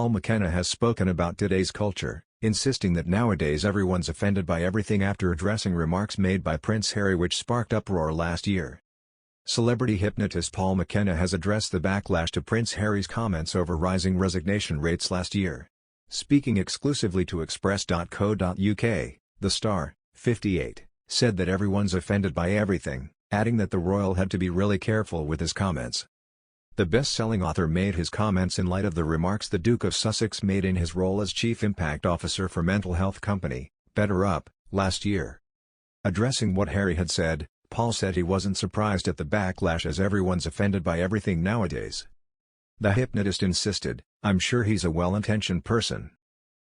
Paul McKenna has spoken about today's culture, insisting that nowadays everyone's offended by everything after addressing remarks made by Prince Harry which sparked uproar last year. Celebrity hypnotist Paul McKenna has addressed the backlash to Prince Harry's comments over rising resignation rates last year. Speaking exclusively to Express.co.uk, the star, 58, said that everyone's offended by everything, adding that the royal had to be really careful with his comments. The best-selling author made his comments in light of the remarks the Duke of Sussex made in his role as Chief Impact Officer for mental health company, BetterUp, last year. Addressing what Harry had said, Paul said he wasn't surprised at the backlash as everyone's offended by everything nowadays. The hypnotist insisted, "I'm sure he's a well-intentioned person.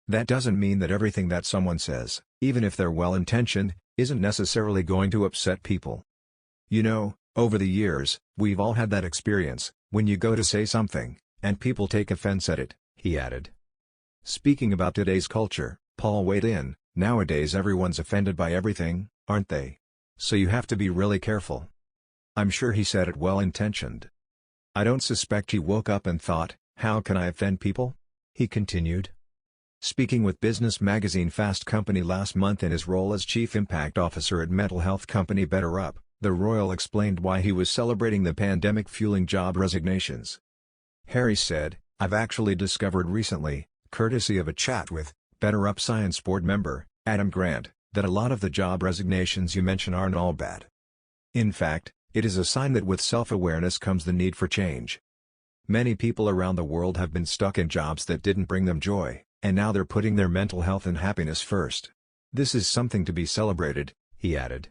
That doesn't mean that everything that someone says, even if they're well-intentioned, isn't necessarily going to upset people. You know, over the years, we've all had that experience, when you go to say something, and people take offense at it," he added. Speaking about today's culture, Paul weighed in, "Nowadays everyone's offended by everything, aren't they? So you have to be really careful. I'm sure he said it well-intentioned. I don't suspect he woke up and thought, how can I offend people?" he continued. Speaking with business magazine Fast Company last month in his role as Chief Impact Officer at mental health company BetterUp, the royal explained why he was celebrating the pandemic fueling job resignations. Harry said, "I've actually discovered recently, courtesy of a chat with BetterUp Science Board member, Adam Grant, that a lot of the job resignations you mention aren't all bad. In fact, it is a sign that with self-awareness comes the need for change. Many people around the world have been stuck in jobs that didn't bring them joy, and now they're putting their mental health and happiness first. This is something to be celebrated," he added.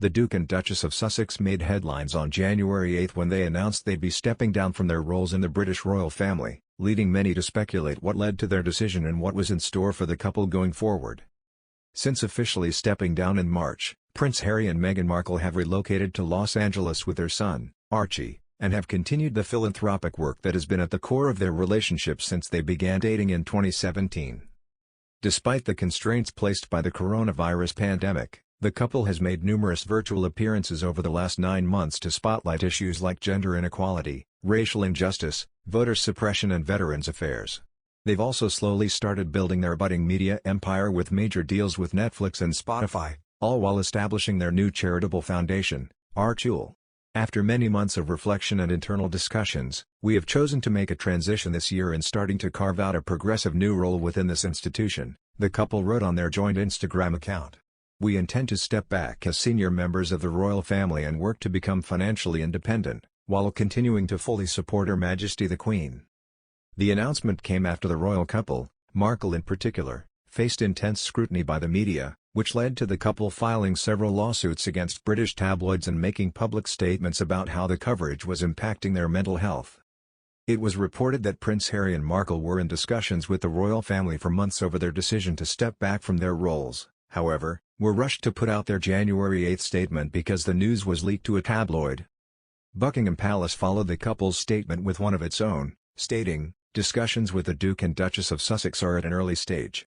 The Duke and Duchess of Sussex made headlines on January 8 when they announced they'd be stepping down from their roles in the British royal family, leading many to speculate what led to their decision and what was in store for the couple going forward. Since officially stepping down in March, Prince Harry and Meghan Markle have relocated to Los Angeles with their son, Archie, and have continued the philanthropic work that has been at the core of their relationship since they began dating in 2017. Despite the constraints placed by the coronavirus pandemic, the couple has made numerous virtual appearances over the last 9 months to spotlight issues like gender inequality, racial injustice, voter suppression and veterans affairs. They've also slowly started building their budding media empire with major deals with Netflix and Spotify, all while establishing their new charitable foundation, Archie. After many months of reflection and internal discussions, we have chosen to make a transition this year in starting to carve out a progressive new role within this institution, the couple wrote on their joint Instagram account. We intend to step back as senior members of the royal family and work to become financially independent, while continuing to fully support Her Majesty the Queen. The announcement came after the royal couple, Markle in particular, faced intense scrutiny by the media, which led to the couple filing several lawsuits against British tabloids and making public statements about how the coverage was impacting their mental health. It was reported that Prince Harry and Markle were in discussions with the royal family for months over their decision to step back from their roles, however, were rushed to put out their January 8 statement because the news was leaked to a tabloid. Buckingham Palace followed the couple's statement with one of its own, stating, "Discussions with the Duke and Duchess of Sussex are at an early stage.